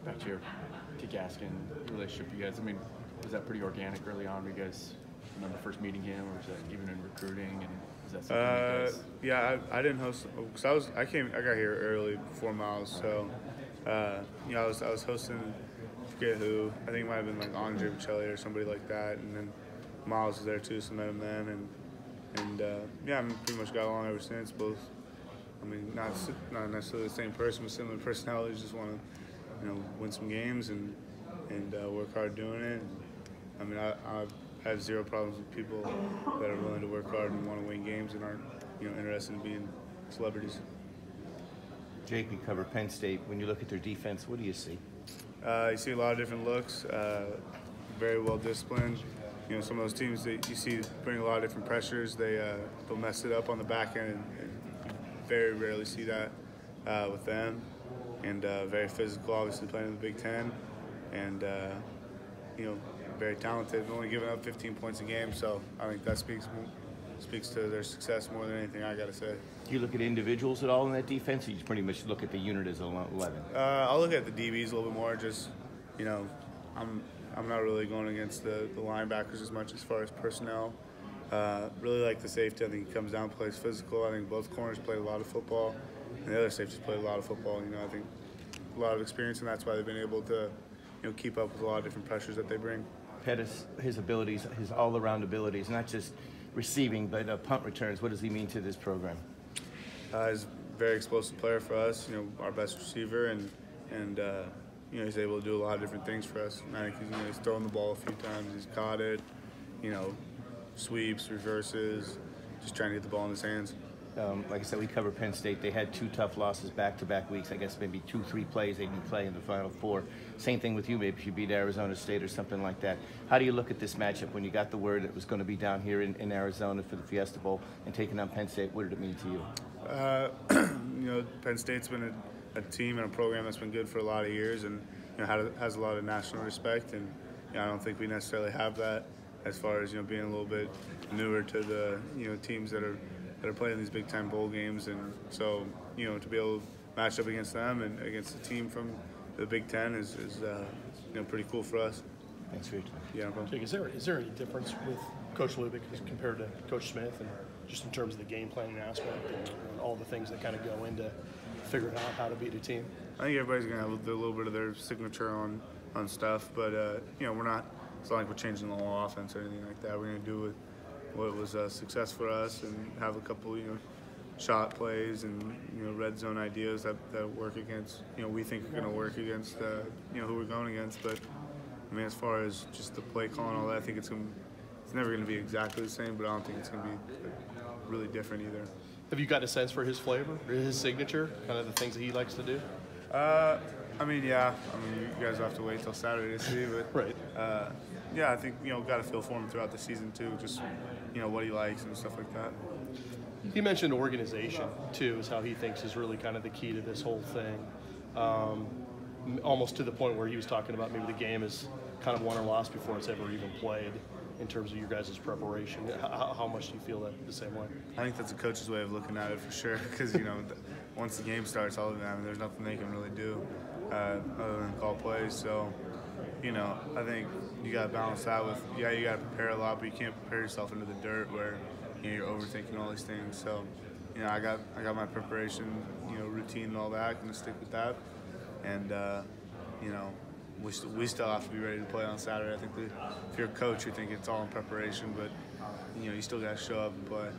back to Gaskin relationship, you guys. I mean, was that pretty organic early on? Were you guys remember first meeting him, or was that even in recruiting? And is that something you guys? Yeah, I didn't host because I got here early before Miles, so I was hosting. I forget who. I think it might have been like Andre Bocelli or somebody like that, and then Miles was there too, so met him then, and yeah, I mean, pretty much got along ever since. Both, I mean, not necessarily the same person, but similar personalities. Just want to, win some games and work hard doing it. I mean, I have zero problems with people that are willing to work hard and want to win games and aren't, interested in being celebrities. Jake, you cover Penn State. When you look at their defense, what do you see? You see a lot of different looks, very well disciplined. Some of those teams that you see bring a lot of different pressures. They'll mess it up on the back end, and you very rarely see that with them. And very physical, obviously playing in the Big Ten, and very talented. Only giving up 15 points a game, so I think that speaks to their success more than anything I got to say. Do you look at individuals at all in that defense, or you just pretty much look at the unit as 11? I'll look at the DBs a little bit more. Just, I'm not really going against the linebackers as much as far as personnel. Really like the safety. I think he comes down, plays physical. I think both corners played a lot of football, and the other safeties played a lot of football. I think a lot of experience, and that's why they've been able to, keep up with a lot of different pressures that they bring. Pettis, his abilities, his all-around abilities, not just receiving, but punt returns. What does he mean to this program? He's a very explosive player for us. Our best receiver, and he's able to do a lot of different things for us. And I think he's thrown the ball a few times. He's caught it. Sweeps, reverses, just trying to get the ball in his hands. Like I said, we cover Penn State. They had 2 tough losses back-to-back weeks. I guess maybe 2-3 plays they didn't play in the Final Four. Same thing with you. Maybe if you beat Arizona State or something like that. How do you look at this matchup when you got the word it was going to be down here in Arizona for the Fiesta Bowl and taking on Penn State? What did it mean to you? Penn State's been a team and a program that's been good for a lot of years, and has a lot of national respect. And I don't think we necessarily have that as far as being a little bit newer to the teams that are playing these big time bowl games. And so to be able to match up against them and against a team from the Big Ten is pretty cool for us. Thanks for your time. Yeah, no problem. Jake, is there any difference with Coach Lubick compared to Coach Smith, and just in terms of the game planning aspect and all the things that kind of go into figuring out how to beat a team? I think everybody's gonna have a little bit of their signature on stuff, but we're not. It's not like we're changing the whole offense or anything like that. We're gonna do what was a success for us and have a couple shot plays and red zone ideas that work against we think are going to work against who we're going against. But I mean, as far as just the play call and all that, I think it's never going to be exactly the same, but I don't think it's going to be really different either. Have you got a sense for his flavor, or his signature, kind of the things that he likes to do? I mean, yeah. I mean, you guys will have to wait till Saturday to see, but right. Yeah, I think got a feel for him throughout the season too, just what he likes and stuff like that. He mentioned organization too, is how he thinks is really kind of the key to this whole thing. Almost to the point where he was talking about maybe the game is kind of won or lost before it's ever even played, in terms of your guys' preparation. How much do you feel that the same way? I think that's a coach's way of looking at it for sure, because once the game starts, there's nothing they can really do other than call plays. So I think you got to balance that with, you got to prepare a lot, but you can't prepare yourself into the dirt where you're overthinking all these things. So I got my preparation routine and all that. I'm gonna stick with that, and we still have to be ready to play on Saturday. I think if you're a coach, you think it's all in preparation, but you still got to show up and play.